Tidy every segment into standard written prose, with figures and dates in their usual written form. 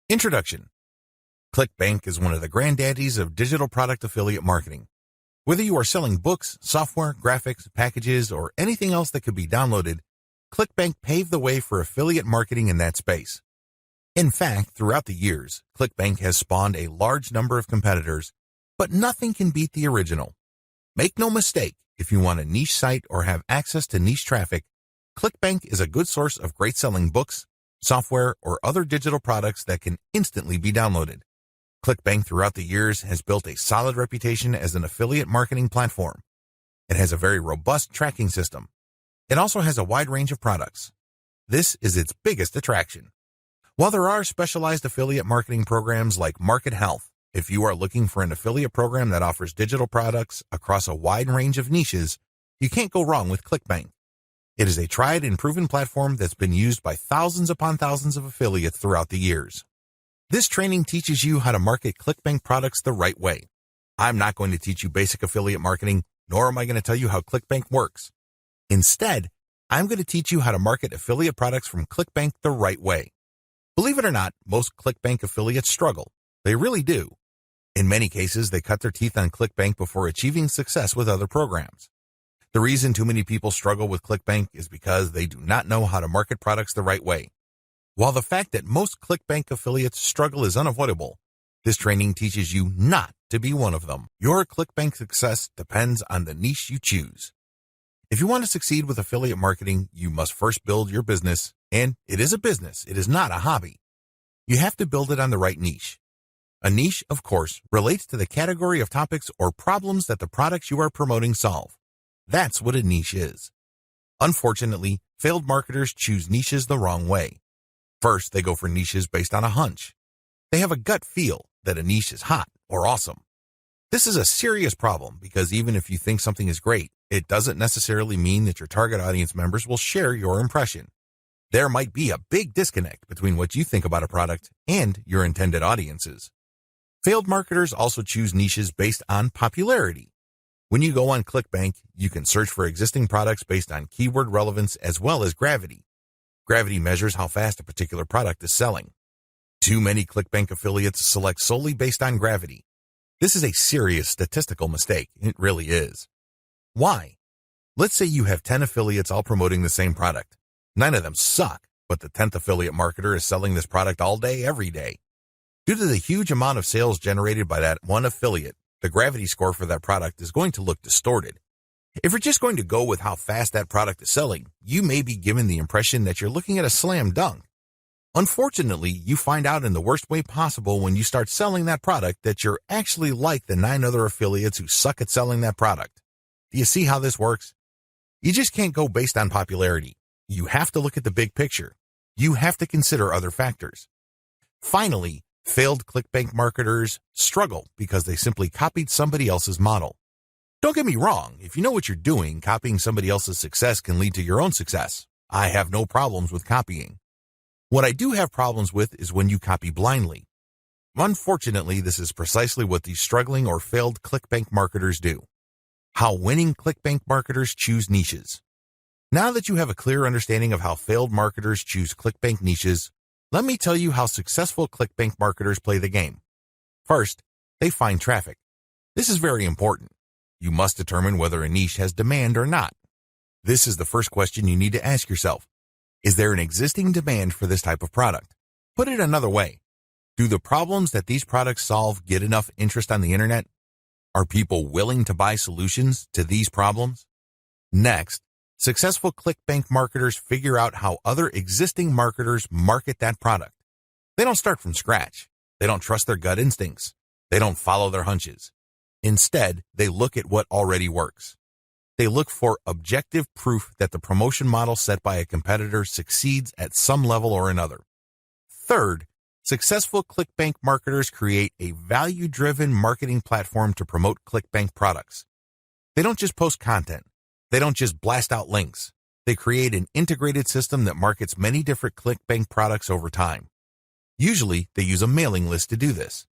Introduction. Clickbank is one of the granddaddies of digital product affiliate marketing. Whether you are selling books, software, graphics, packages, or anything else that could be downloaded, Clickbank paved the way for affiliate marketing in that space. In fact, throughout the years, Clickbank has spawned a large number of competitors, but nothing can beat the original. Make no mistake, if you want a niche site or have access to niche traffic, Clickbank is a good source of great selling books, software, or other digital products that can instantly be downloaded. Clickbank throughout the years has built a solid reputation as an affiliate marketing platform. It has a very robust tracking system. It also has a wide range of products. This is its biggest attraction. While there are specialized affiliate marketing programs like Market Health, if you are looking for an affiliate program that offers digital products across a wide range of niches, you can't go wrong with Clickbank. It is a tried and proven platform that's been used by thousands upon thousands of affiliates throughout the years. This training teaches you how to market Clickbank products the right way. I'm not going to teach you basic affiliate marketing, nor am I going to tell you how Clickbank works. Instead, I'm going to teach you how to market affiliate products from Clickbank the right way. Believe it or not, most Clickbank affiliates struggle. They really do. In many cases, they cut their teeth on Clickbank before achieving success with other programs. The reason too many people struggle with Clickbank is because they do not know how to market products the right way. While the fact that most Clickbank affiliates struggle is unavoidable, this training teaches you not to be one of them. Your Clickbank success depends on the niche you choose. If you want to succeed with affiliate marketing, you must first build your business, and it is a business, it is not a hobby. You have to build it on the right niche. A niche, of course, relates to the category of topics or problems that the products you are promoting solve. That's what a niche is. Unfortunately, failed marketers choose niches the wrong way. First, they go for niches based on a hunch. They have a gut feel that a niche is hot or awesome. This is a serious problem because even if you think something is great, it doesn't necessarily mean that your target audience members will share your impression. There might be a big disconnect between what you think about a product and your intended audiences. Failed marketers also choose niches based on popularity. When you go on Clickbank, you can search for existing products based on keyword relevance as well as gravity. Gravity measures how fast a particular product is selling. Too many Clickbank affiliates select solely based on gravity. This is a serious statistical mistake. It really is. Why? Let's say you have 10 affiliates all promoting the same product. 9 of them suck, but the 10th affiliate marketer is selling this product all day, every day. Due to the huge amount of sales generated by that one affiliate, the gravity score for that product is going to look distorted. If you're just going to go with how fast that product is selling, you may be given the impression that you're looking at a slam dunk. Unfortunately, you find out in the worst way possible when you start selling that product that you're actually like the 9 other affiliates who suck at selling that product. Do you see how this works? You just can't go based on popularity. You have to look at the big picture. You have to consider other factors. Finally, failed Clickbank marketers struggle because they simply copied somebody else's model. Don't get me wrong, if you know what you're doing, copying somebody else's success can lead to your own success. I have no problems with copying. What I do have problems with is when you copy blindly. Unfortunately, this is precisely what these struggling or failed Clickbank marketers do. How winning Clickbank marketers choose niches. Now that you have a clear understanding of how failed marketers choose Clickbank niches, let me tell you how successful Clickbank marketers play the game. First, they find traffic. This is very important. You must determine whether a niche has demand or not. This is the first question you need to ask yourself. Is there an existing demand for this type of product? Put it another way. Do the problems that these products solve get enough interest on the internet? Are people willing to buy solutions to these problems? Next, successful Clickbank marketers figure out how other existing marketers market that product. They don't start from scratch. They don't trust their gut instincts. They don't follow their hunches. Instead, they look at what already works. They look for objective proof that the promotion model set by a competitor succeeds at some level or another. Third, successful Clickbank marketers create a value-driven marketing platform to promote Clickbank products. They don't just post content. They don't just blast out links. They create an integrated system that markets many different Clickbank products over time. Usually, they use a mailing list to do this.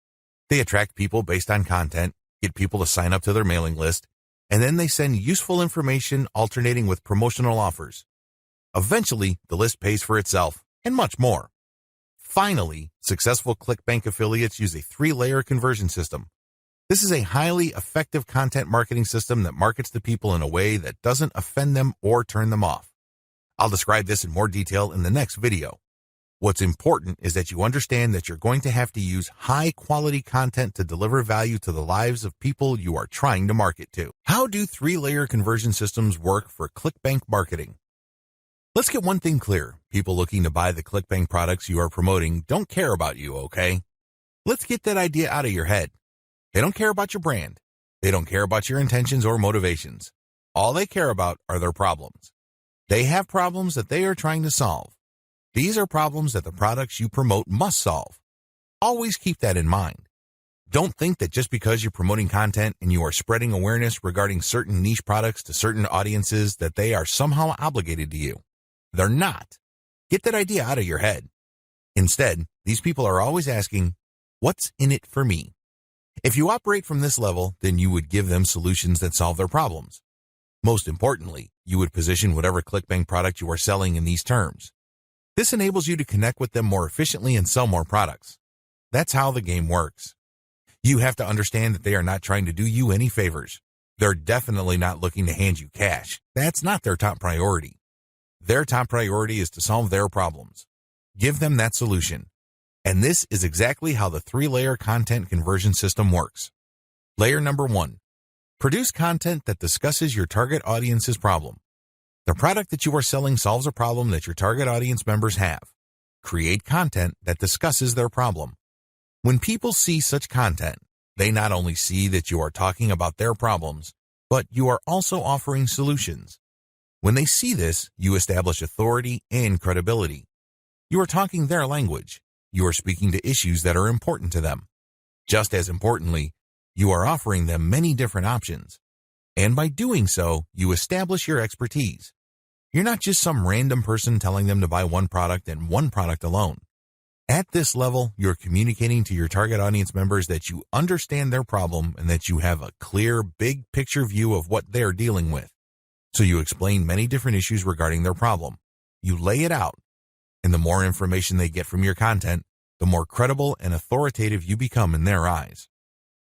They attract people based on content, get people to sign up to their mailing list, and then they send useful information alternating with promotional offers. Eventually, the list pays for itself, and much more. Finally, successful Clickbank affiliates use a 3-layer conversion system. This is a highly effective content marketing system that markets to people in a way that doesn't offend them or turn them off. I'll describe this in more detail in the next video. What's important is that you understand that you're going to have to use high-quality content to deliver value to the lives of people you are trying to market to. How do 3-layer conversion systems work for Clickbank marketing? Let's get one thing clear. People looking to buy the Clickbank products you are promoting don't care about you, okay? Let's get that idea out of your head. They don't care about your brand. They don't care about your intentions or motivations. All they care about are their problems. They have problems that they are trying to solve. These are problems that the products you promote must solve. Always keep that in mind. Don't think that just because you're promoting content and you are spreading awareness regarding certain niche products to certain audiences that they are somehow obligated to you. They're not. Get that idea out of your head. Instead, these people are always asking, what's in it for me? If you operate from this level, then you would give them solutions that solve their problems. Most importantly, you would position whatever Clickbank product you are selling in these terms. This enables you to connect with them more efficiently and sell more products. That's how the game works. You have to understand that they are not trying to do you any favors. They're definitely not looking to hand you cash. That's not their top priority. Their top priority is to solve their problems. Give them that solution. And this is exactly how the 3-layer content conversion system works. Layer number 1. Produce content that discusses your target audience's problem. The product that you are selling solves a problem that your target audience members have. Create content that discusses their problem. When people see such content, they not only see that you are talking about their problems, but you are also offering solutions. When they see this, you establish authority and credibility. You are talking their language. You are speaking to issues that are important to them. Just as importantly, you are offering them many different options. And by doing so, you establish your expertise. You're not just some random person telling them to buy one product and one product alone. At this level, you're communicating to your target audience members that you understand their problem and that you have a clear, big picture view of what they're dealing with. So you explain many different issues regarding their problem. You lay it out. And the more information they get from your content, the more credible and authoritative you become in their eyes.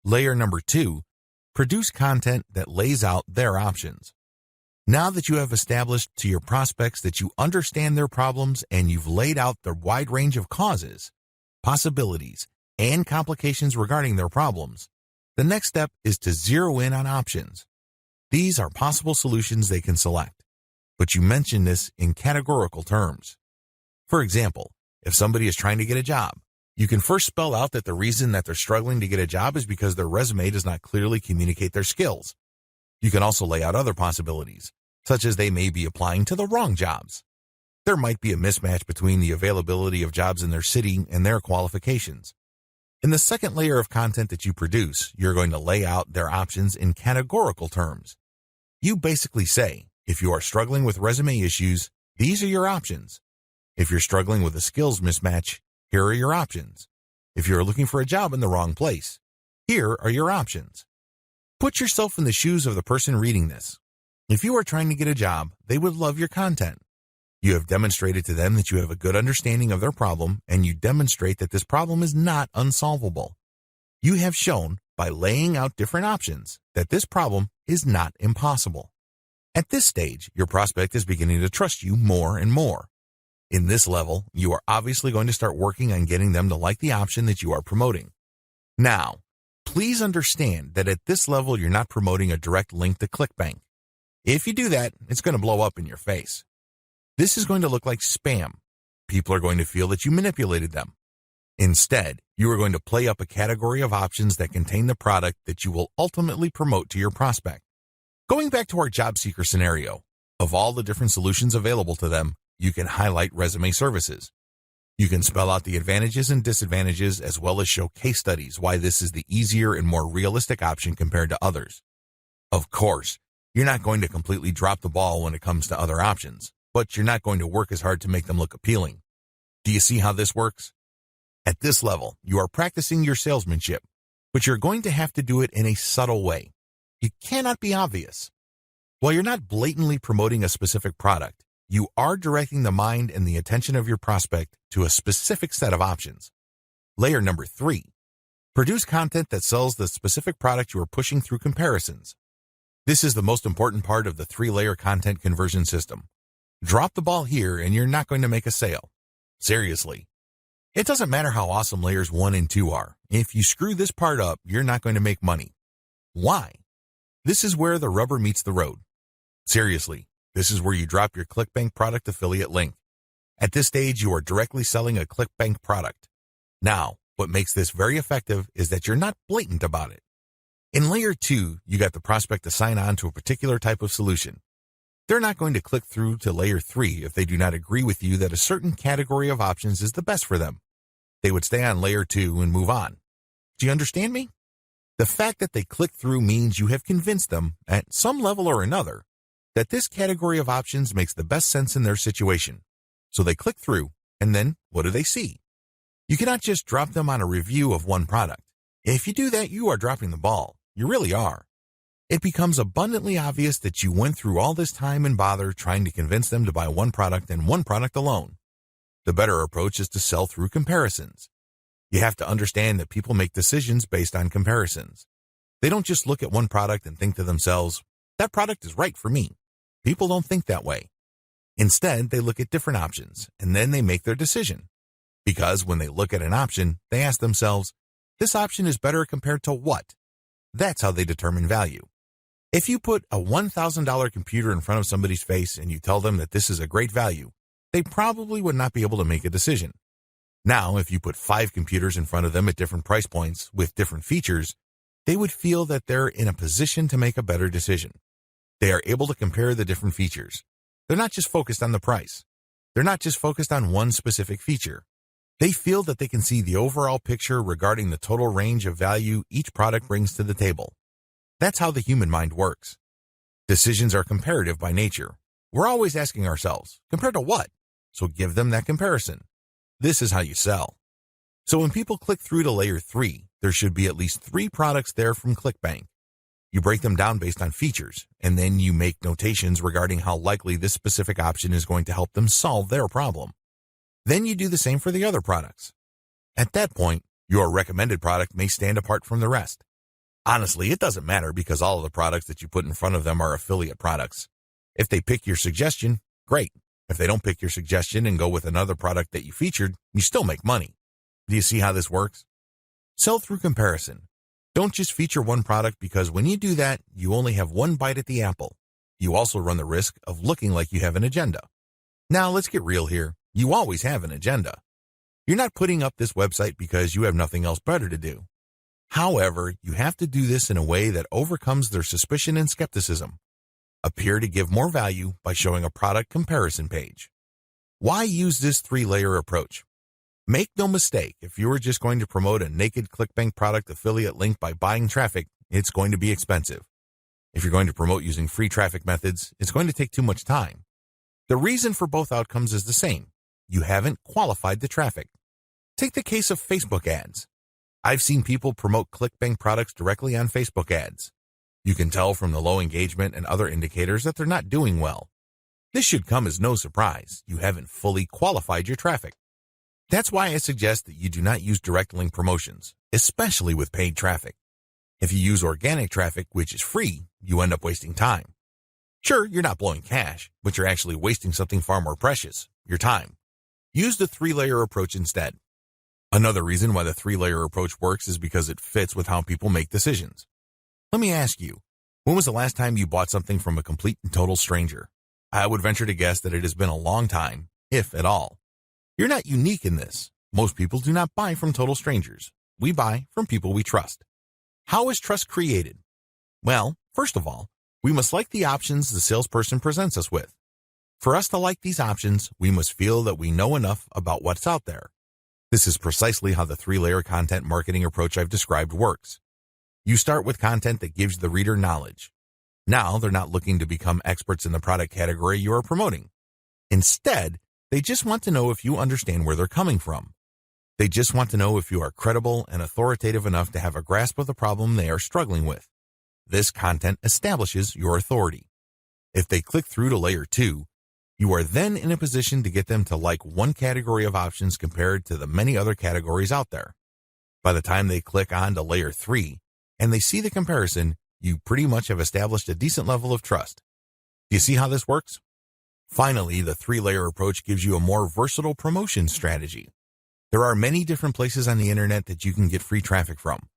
Layer number 2, produce content that lays out their options. Now that you have established to your prospects that you understand their problems and you've laid out the wide range of causes, possibilities, and complications regarding their problems, the next step is to zero in on options. These are possible solutions they can select, but you mention this in categorical terms. For example, if somebody is trying to get a job, you can first spell out that the reason that they're struggling to get a job is because their resume does not clearly communicate their skills. You can also lay out other possibilities, such as they may be applying to the wrong jobs. There might be a mismatch between the availability of jobs in their city and their qualifications. In the second layer of content that you produce, you're going to lay out their options in categorical terms. You basically say, if you are struggling with resume issues, these are your options. If you're struggling with a skills mismatch, here are your options. If you're looking for a job in the wrong place, here are your options. Put yourself in the shoes of the person reading this. If you are trying to get a job, they would love your content. You have demonstrated to them that you have a good understanding of their problem, and you demonstrate that this problem is not unsolvable. You have shown, by laying out different options, that this problem is not impossible. At this stage, your prospect is beginning to trust you more and more. In this level, you are obviously going to start working on getting them to like the option that you are promoting. Now, please understand that at this level, you're not promoting a direct link to Clickbank. If you do that, it's going to blow up in your face. This is going to look like spam. People are going to feel that you manipulated them. Instead, you are going to play up a category of options that contain the product that you will ultimately promote to your prospect. Going back to our job seeker scenario, of all the different solutions available to them, you can highlight resume services. You can spell out the advantages and disadvantages as well as show case studies why this is the easier and more realistic option compared to others. Of course, you're not going to completely drop the ball when it comes to other options, but you're not going to work as hard to make them look appealing. Do you see how this works? At this level, you are practicing your salesmanship, but you're going to have to do it in a subtle way. You cannot be obvious. While you're not blatantly promoting a specific product, you are directing the mind and the attention of your prospect to a specific set of options. Layer number 3. Produce content that sells the specific product you are pushing through comparisons. This is the most important part of the 3-layer content conversion system. Drop the ball here and you're not going to make a sale. Seriously. It doesn't matter how awesome layers 1 and 2 are. If you screw this part up, you're not going to make money. Why? This is where the rubber meets the road. Seriously, this is where you drop your Clickbank product affiliate link. At this stage, you are directly selling a Clickbank product. Now, what makes this very effective is that you're not blatant about it. In layer 2, you got the prospect to sign on to a particular type of solution. They're not going to click through to layer 3 if they do not agree with you that a certain category of options is the best for them. They would stay on layer 2 and move on. Do you understand me? The fact that they click through means you have convinced them, at some level or another, that this category of options makes the best sense in their situation. So they click through, and then what do they see? You cannot just drop them on a review of one product. If you do that, you are dropping the ball. You really are. It becomes abundantly obvious that you went through all this time and bother trying to convince them to buy one product and one product alone. The better approach is to sell through comparisons. You have to understand that people make decisions based on comparisons. They don't just look at one product and think to themselves, that product is right for me. People don't think that way. Instead, they look at different options, and then they make their decision. Because when they look at an option, they ask themselves, this option is better compared to what? That's how they determine value. If you put a $1,000 computer in front of somebody's face and you tell them that this is a great value, they probably would not be able to make a decision. Now, if you put 5 computers in front of them at different price points with different features, they would feel that they're in a position to make a better decision. They are able to compare the different features. They're not just focused on the price. They're not just focused on one specific feature. They feel that they can see the overall picture regarding the total range of value each product brings to the table. That's how the human mind works. Decisions are comparative by nature. We're always asking ourselves, compared to what? So give them that comparison. This is how you sell. So when people click through to layer 3, there should be at least 3 products there from Clickbank. You break them down based on features, and then you make notations regarding how likely this specific option is going to help them solve their problem. Then you do the same for the other products. At that point, your recommended product may stand apart from the rest. Honestly, it doesn't matter because all of the products that you put in front of them are affiliate products. If they pick your suggestion, great. If they don't pick your suggestion and go with another product that you featured, you still make money. Do you see how this works? Sell through comparison. Don't just feature one product because when you do that, you only have one bite at the apple. You also run the risk of looking like you have an agenda. Now, let's get real here. You always have an agenda. You're not putting up this website because you have nothing else better to do. However, you have to do this in a way that overcomes their suspicion and skepticism. Appear to give more value by showing a product comparison page. Why use this 3-layer approach? Make no mistake, if you are just going to promote a naked Clickbank product affiliate link by buying traffic, it's going to be expensive. If you're going to promote using free traffic methods, it's going to take too much time. The reason for both outcomes is the same. You haven't qualified the traffic. Take the case of Facebook ads. I've seen people promote Clickbank products directly on Facebook ads. You can tell from the low engagement and other indicators that they're not doing well. This should come as no surprise. You haven't fully qualified your traffic. That's why I suggest that you do not use direct link promotions, especially with paid traffic. If you use organic traffic, which is free, you end up wasting time. Sure, you're not blowing cash, but you're actually wasting something far more precious, your time. Use the 3-layer approach instead. Another reason why the 3-layer approach works is because it fits with how people make decisions. Let me ask you, when was the last time you bought something from a complete and total stranger? I would venture to guess that it has been a long time, if at all. You're not unique in this. Most people do not buy from total strangers. We buy from people we trust. How is trust created? Well, first of all, we must like the options the salesperson presents us with. For us to like these options, we must feel that we know enough about what's out there. This is precisely how the 3-layer content marketing approach I've described works. You start with content that gives the reader knowledge. Now they're not looking to become experts in the product category you are promoting. Instead, they just want to know if you understand where they're coming from. They just want to know if you are credible and authoritative enough to have a grasp of the problem they are struggling with. This content establishes your authority. If they click through to layer 2, You are then in a position to get them to like one category of options compared to the many other categories out there. By the time they click on to layer 3 and they see the comparison, you pretty much have established a decent level of trust. Do you see how this works? Finally, the 3-layer approach gives you a more versatile promotion strategy. There are many different places on the internet that you can get free traffic from.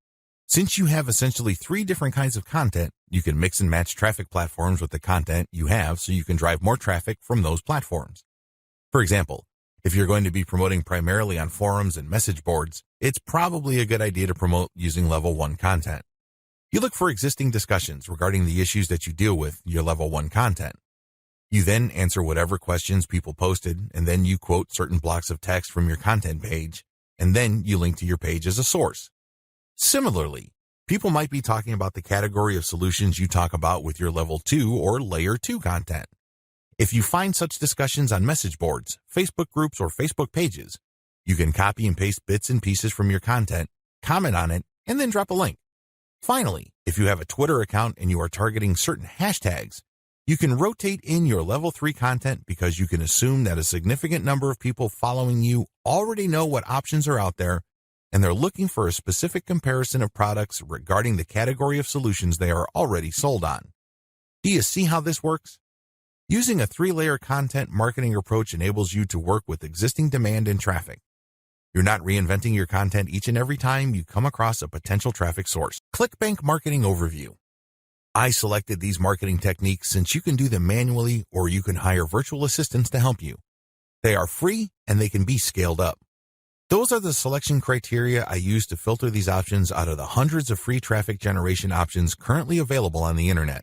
Since you have essentially 3 different kinds of content, you can mix and match traffic platforms with the content you have so you can drive more traffic from those platforms. For example, if you're going to be promoting primarily on forums and message boards, it's probably a good idea to promote using level 1 content. You look for existing discussions regarding the issues that you deal with your level 1 content. You then answer whatever questions people posted, and then you quote certain blocks of text from your content page, and then you link to your page as a source. Similarly, people might be talking about the category of solutions you talk about with your level 2 or layer 2 content. If you find such discussions on message boards, Facebook groups, or Facebook pages, you can copy and paste bits and pieces from your content, comment on it, and then drop a link. Finally, if you have a Twitter account and you are targeting certain hashtags, you can rotate in your level 3 content because you can assume that a significant number of people following you already know what options are out there and they're looking for a specific comparison of products regarding the category of solutions they are already sold on. Do you see how this works? Using a 3-layer content marketing approach enables you to work with existing demand and traffic. You're not reinventing your content each and every time you come across a potential traffic source. Clickbank Marketing Overview. I selected these marketing techniques since you can do them manually or you can hire virtual assistants to help you. They are free and they can be scaled up. Those are the selection criteria I use to filter these options out of the hundreds of free traffic generation options currently available on the internet.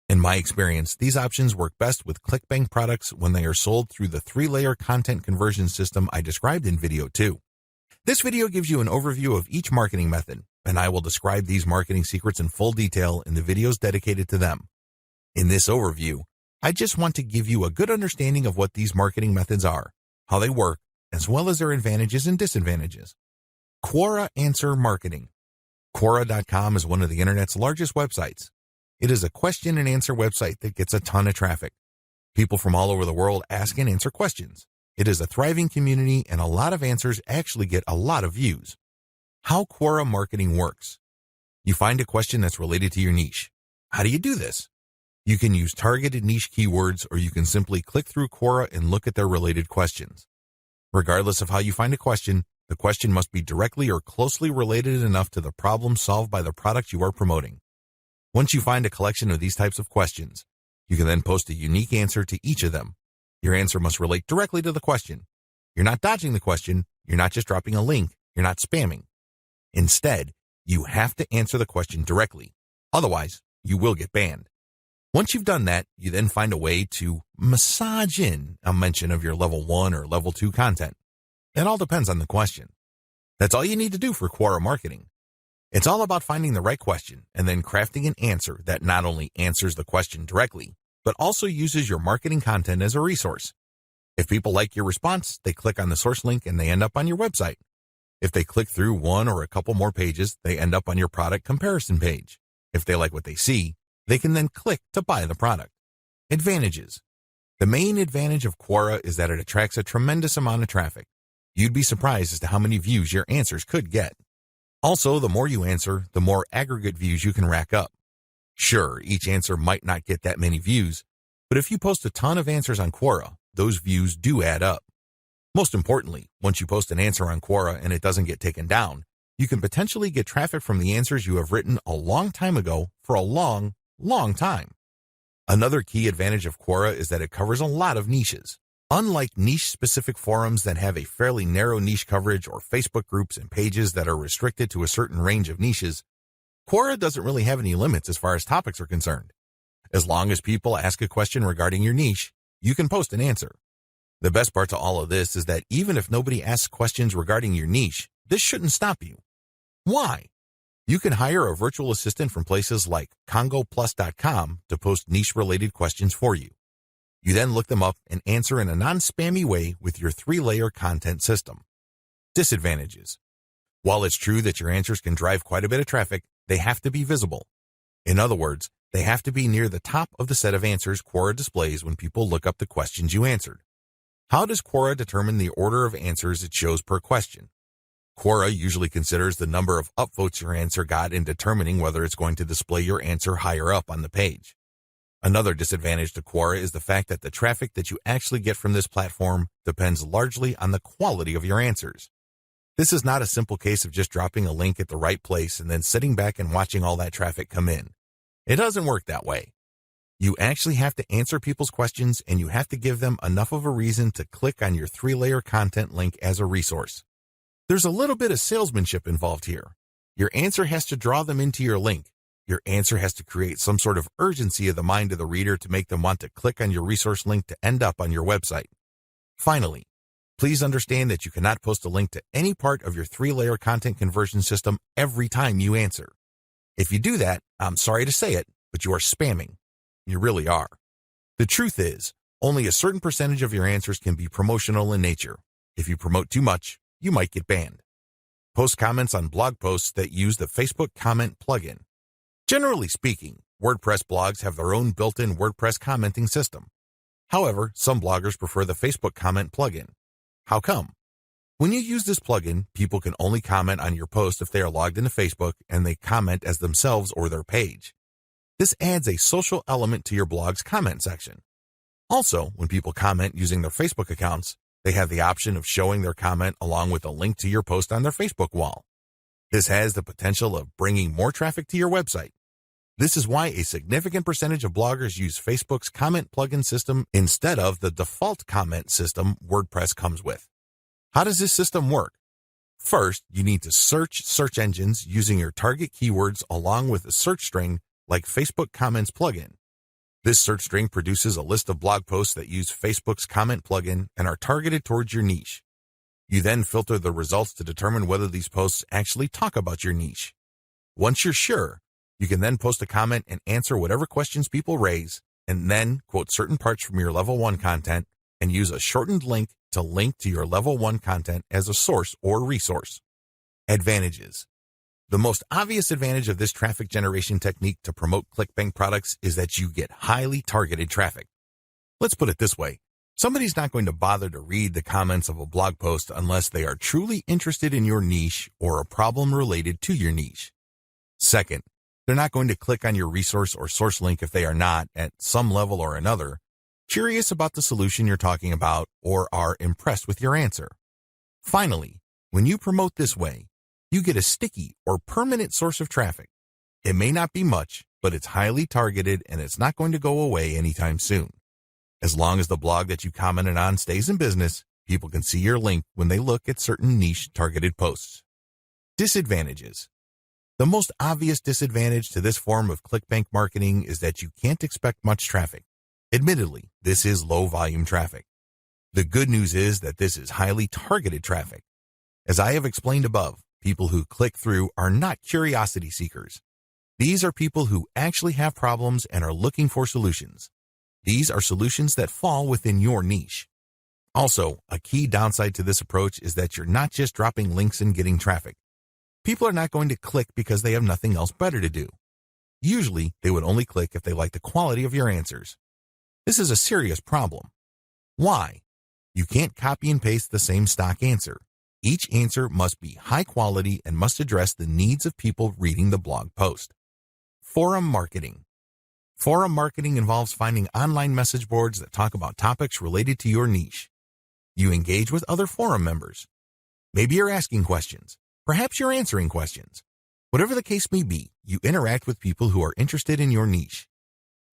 In my experience, these options work best with Clickbank products when they are sold through the 3-layer content conversion system I described in video 2. This video gives you an overview of each marketing method, and I will describe these marketing secrets in full detail in the videos dedicated to them. In this overview, I just want to give you a good understanding of what these marketing methods are, how they work, as well as their advantages and disadvantages. Quora Answer Marketing. Quora.com is one of the internet's largest websites. It is a question and answer website that gets a ton of traffic. People from all over the world ask and answer questions. It is a thriving community and a lot of answers actually get a lot of views. How Quora marketing works. You find a question that's related to your niche. How do you do this? You can use targeted niche keywords or you can simply click through Quora and look at their related questions. Regardless of how you find a question, the question must be directly or closely related enough to the problem solved by the product you are promoting. Once you find a collection of these types of questions, you can then post a unique answer to each of them. Your answer must relate directly to the question. You're not dodging the question, you're not just dropping a link, you're not spamming. Instead, you have to answer the question directly. Otherwise, you will get banned. Once you've done that, you then find a way to massage in a mention of your level 1 or level 2 content. It all depends on the question. That's all you need to do for Quora marketing. It's all about finding the right question and then crafting an answer that not only answers the question directly, but also uses your marketing content as a resource. If people like your response, they click on the source link and they end up on your website. If they click through one or a couple more pages, they end up on your product comparison page. If they like what they see, they can then click to buy the product. Advantages. The main advantage of Quora is that it attracts a tremendous amount of traffic. You'd be surprised as to how many views your answers could get. Also, the more you answer, the more aggregate views you can rack up. Sure, each answer might not get that many views, but if you post a ton of answers on Quora, those views do add up. Most importantly, once you post an answer on Quora and it doesn't get taken down, you can potentially get traffic from the answers you have written a long time ago for a long time. Another key advantage of Quora is that it covers a lot of niches. Unlike niche-specific forums that have a fairly narrow niche coverage or Facebook groups and pages that are restricted to a certain range of niches, Quora doesn't really have any limits as far as topics are concerned. As long as people ask a question regarding your niche, you can post an answer. The best part to all of this is that even if nobody asks questions regarding your niche, this shouldn't stop you. Why? You can hire a virtual assistant from places like congoplus.com to post niche-related questions for you. You then look them up and answer in a non-spammy way with your 3-layer content system. Disadvantages. While it's true that your answers can drive quite a bit of traffic, they have to be visible. In other words, They have to be near the top of the set of answers Quora displays when people look up the questions you answered. How does Quora determine the order of answers it shows per question? Quora usually considers the number of upvotes your answer got in determining whether it's going to display your answer higher up on the page. Another disadvantage to Quora is the fact that the traffic that you actually get from this platform depends largely on the quality of your answers. This is not a simple case of just dropping a link at the right place and then sitting back and watching all that traffic come in. It doesn't work that way. You actually have to answer people's questions, and you have to give them enough of a reason to click on your 3-layer content link as a resource. There's a little bit of salesmanship involved here. Your answer has to draw them into your link. Your answer has to create some sort of urgency of the mind of the reader to make them want to click on your resource link to end up on your website. Finally, please understand that you cannot post a link to any part of your 3-layer content conversion system every time you answer. If you do that, I'm sorry to say it, but you are spamming. You really are. The truth is, only a certain percentage of your answers can be promotional in nature. If you promote too much, you might get banned. Post comments on blog posts that use the Facebook comment plugin. Generally speaking, WordPress blogs have their own built-in WordPress commenting system. However, some bloggers prefer the Facebook comment plugin. How come? When you use this plugin, people can only comment on your post if they are logged into Facebook and they comment as themselves or their page. This adds a social element to your blog's comment section. Also, when people comment using their Facebook accounts, they have the option of showing their comment along with a link to your post on their Facebook wall. This has the potential of bringing more traffic to your website. This is why a significant percentage of bloggers use Facebook's comment plugin system instead of the default comment system WordPress comes with. How does this system work? First, you need to search search engines using your target keywords along with a search string like Facebook Comments plugin. This search string produces a list of blog posts that use Facebook's comment plugin and are targeted towards your niche. You then filter the results to determine whether these posts actually talk about your niche. Once you're sure, you can then post a comment and answer whatever questions people raise, and then quote certain parts from your level 1 content and use a shortened link to link to your level 1 content as a source or resource. Advantages. The most obvious advantage of this traffic generation technique to promote Clickbank products is that you get highly targeted traffic. Let's put it this way. Somebody's not going to bother to read the comments of a blog post unless they are truly interested in your niche or a problem related to your niche. Second, they're not going to click on your resource or source link if they are not, at some level or another, curious about the solution you're talking about or are impressed with your answer. Finally, when you promote this way, you get a sticky or permanent source of traffic. It may not be much, but it's highly targeted and it's not going to go away anytime soon. As long as the blog that you commented on stays in business, people can see your link when they look at certain niche targeted posts. Disadvantages. The most obvious disadvantage to this form of Clickbank marketing is that you can't expect much traffic. Admittedly, this is low volume traffic. The good news is that this is highly targeted traffic. As I have explained above, people who click through are not curiosity seekers. These are people who actually have problems and are looking for solutions. These are solutions that fall within your niche. Also, a key downside to this approach is that you're not just dropping links and getting traffic. People are not going to click because they have nothing else better to do. Usually, they would only click if they like the quality of your answers. This is a serious problem. Why? You can't copy and paste the same stock answer. Each answer must be high quality and must address the needs of people reading the blog post. Forum marketing. Forum marketing involves finding online message boards that talk about topics related to your niche. You engage with other forum members. Maybe you're asking questions. Perhaps you're answering questions. Whatever the case may be, you interact with people who are interested in your niche.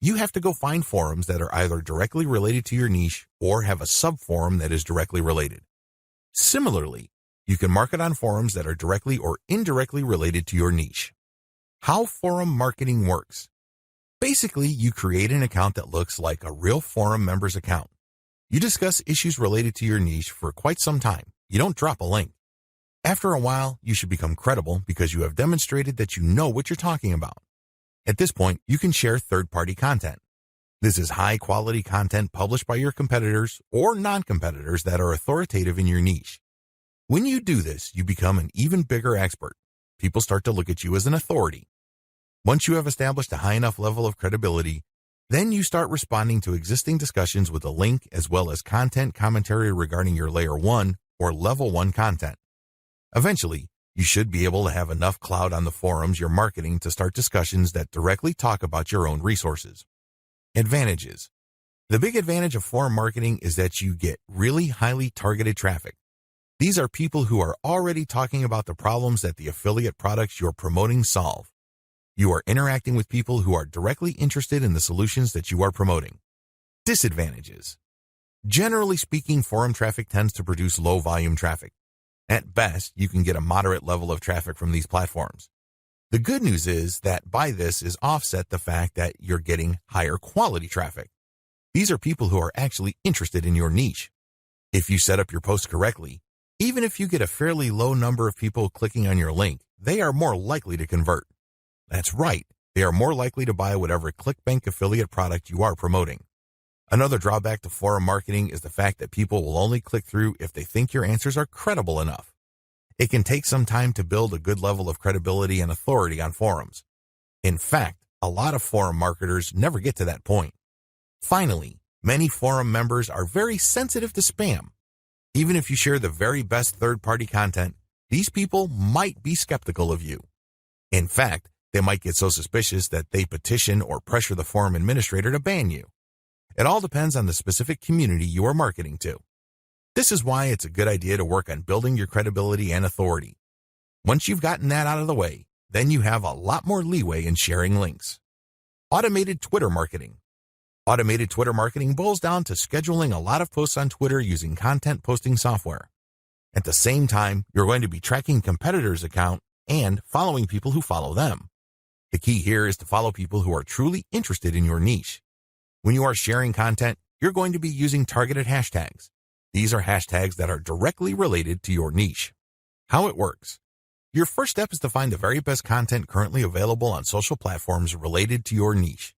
You have to go find forums that are either directly related to your niche or have a sub-forum that is directly related. Similarly, you can market on forums that are directly or indirectly related to your niche. How forum marketing works. Basically, you create an account that looks like a real forum member's account. You discuss issues related to your niche for quite some time. You don't drop a link. After a while, you should become credible because you have demonstrated that you know what you're talking about. At this point, you can share third-party content. This is high-quality content published by your competitors or non-competitors that are authoritative in your niche. When you do this, you become an even bigger expert. People start to look at you as an authority. Once you have established a high enough level of credibility, then you start responding to existing discussions with a link as well as content commentary regarding your Layer 1 or Level 1 content. Eventually, you should be able to have enough clout on the forums you're marketing to start discussions that directly talk about your own resources. Advantages. The big advantage of forum marketing is that you get really highly targeted traffic. These are people who are already talking about the problems that the affiliate products you're promoting solve. You are interacting with people who are directly interested in the solutions that you are promoting. Disadvantages. Generally speaking, forum traffic tends to produce low volume traffic. At best, you can get a moderate level of traffic from these platforms. The good news is that by this is offset the fact that you're getting higher quality traffic. These are people who are actually interested in your niche. If you set up your post correctly, even if you get a fairly low number of people clicking on your link, they are more likely to convert. That's right, they are more likely to buy whatever Clickbank affiliate product you are promoting. Another drawback to forum marketing is the fact that people will only click through if they think your answers are credible enough. It can take some time to build a good level of credibility and authority on forums. In fact, a lot of forum marketers never get to that point. Finally, many forum members are very sensitive to spam. Even if you share the very best third-party content, these people might be skeptical of you. In fact, they might get so suspicious that they petition or pressure the forum administrator to ban you. It all depends on the specific community you are marketing to. This is why it's a good idea to work on building your credibility and authority. Once you've gotten that out of the way, then you have a lot more leeway in sharing links. Automated Twitter marketing. Automated Twitter marketing boils down to scheduling a lot of posts on Twitter using content posting software. At the same time, you're going to be tracking competitors' account and following people who follow them. The key here is to follow people who are truly interested in your niche. When you are sharing content, you're going to be using targeted hashtags. These are hashtags that are directly related to your niche. How it works. Your first step is to find the very best content currently available on social platforms related to your niche.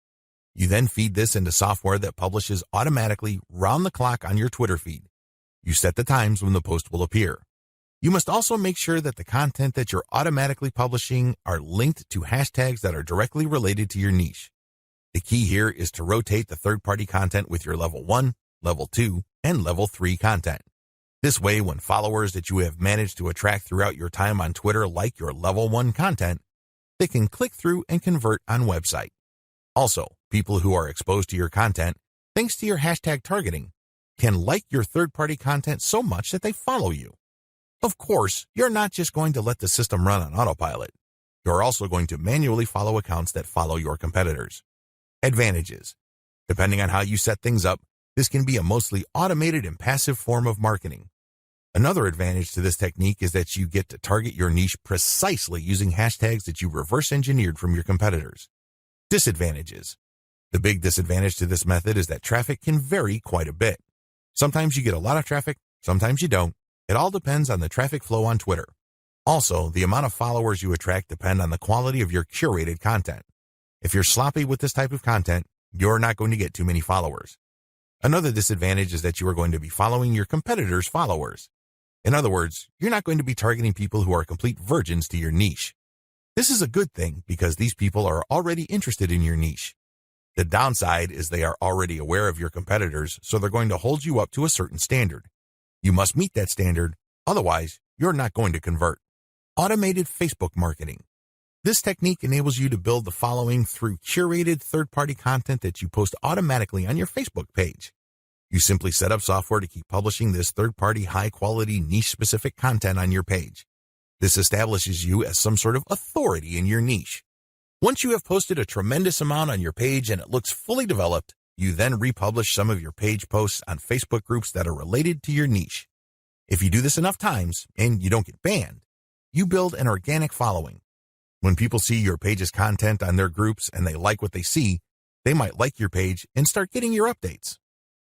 You then feed this into software that publishes automatically round the clock on your Twitter feed. You set the times when the post will appear. You must also make sure that the content that you're automatically publishing are linked to hashtags that are directly related to your niche. The key here is to rotate the third-party content with your Level 1, Level 2, and Level 3 content. This way, when followers that you have managed to attract throughout your time on Twitter like your Level 1 content, they can click through and convert on website. Also, people who are exposed to your content, thanks to your hashtag targeting, can like your third-party content so much that they follow you. Of course, you're not just going to let the system run on autopilot. You're also going to manually follow accounts that follow your competitors. Advantages. Depending on how you set things up, this can be a mostly automated and passive form of marketing. Another advantage to this technique is that you get to target your niche precisely using hashtags that you reverse engineered from your competitors. Disadvantages. The big disadvantage to this method is that traffic can vary quite a bit. Sometimes you get a lot of traffic, sometimes you don't. It all depends on the traffic flow on Twitter. Also, the amount of followers you attract depend on the quality of your curated content. If you're sloppy with this type of content, you're not going to get too many followers. Another disadvantage is that you are going to be following your competitors' followers. In other words, you're not going to be targeting people who are complete virgins to your niche. This is a good thing because these people are already interested in your niche. The downside is they are already aware of your competitors, so they're going to hold you up to a certain standard. You must meet that standard, otherwise you're not going to convert. Automated Facebook marketing. This technique enables you to build the following through curated third-party content that you post automatically on your Facebook page. You simply set up software to keep publishing this third-party, high-quality, niche-specific content on your page. This establishes you as some sort of authority in your niche. Once you have posted a tremendous amount on your page and it looks fully developed, you then republish some of your page posts on Facebook groups that are related to your niche. If you do this enough times and you don't get banned, you build an organic following. When people see your page's content on their groups and they like what they see, they might like your page and start getting your updates.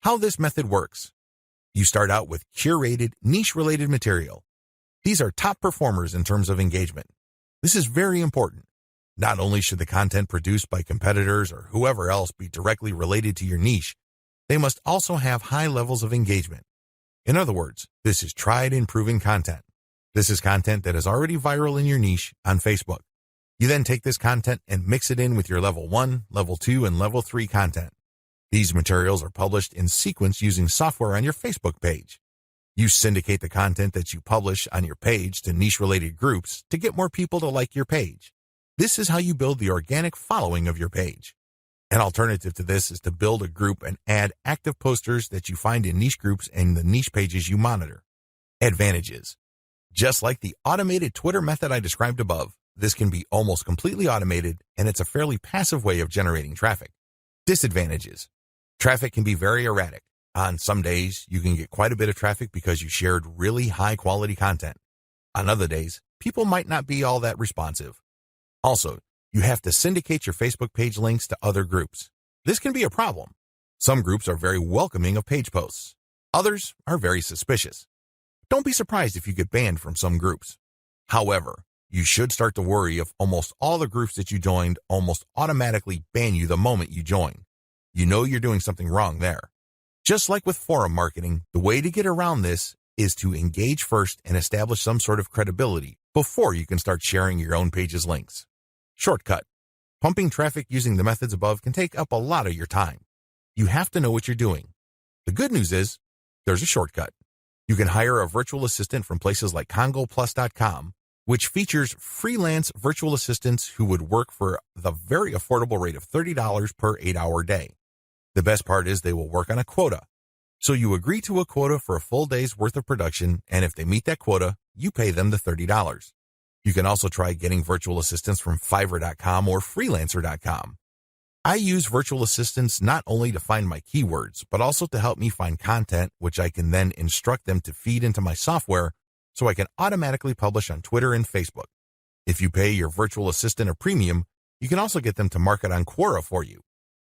How this method works. You start out with curated, niche-related material. These are top performers in terms of engagement. This is very important. Not only should the content produced by competitors or whoever else be directly related to your niche, they must also have high levels of engagement. In other words, this is tried and proven content. This is content that is already viral in your niche on Facebook. You then take this content and mix it in with your level 1, level 2, and level 3 content. These materials are published in sequence using software on your Facebook page. You syndicate the content that you publish on your page to niche-related groups to get more people to like your page. This is how you build the organic following of your page. An alternative to this is to build a group and add active posters that you find in niche groups and the niche pages you monitor. Advantages. Just like the automated Twitter method I described above, this can be almost completely automated, and it's a fairly passive way of generating traffic. Disadvantages. Traffic can be very erratic. On some days, you can get quite a bit of traffic because you shared really high-quality content. On other days, people might not be all that responsive. Also, you have to syndicate your Facebook page links to other groups. This can be a problem. Some groups are very welcoming of page posts. Others are very suspicious. Don't be surprised if you get banned from some groups. However, you should start to worry if almost all the groups that you joined almost automatically ban you the moment you join. You know you're doing something wrong there. Just like with forum marketing, the way to get around this is to engage first and establish some sort of credibility before you can start sharing your own page's links. Shortcut. Pumping traffic using the methods above can take up a lot of your time. You have to know what you're doing. The good news is, there's a shortcut. You can hire a virtual assistant from places like CongoPlus.com, which features freelance virtual assistants who would work for the very affordable rate of $30 per 8-hour day. The best part is they will work on a quota. So you agree to a quota for a full day's worth of production, and if they meet that quota, you pay them the $30. You can also try getting virtual assistants from Fiverr.com or Freelancer.com. I use virtual assistants not only to find my keywords, but also to help me find content, which I can then instruct them to feed into my software so I can automatically publish on Twitter and Facebook. If you pay your virtual assistant a premium, you can also get them to market on Quora for you.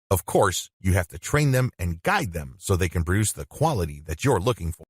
Of course, you have to train them and guide them so they can produce the quality that you're looking for.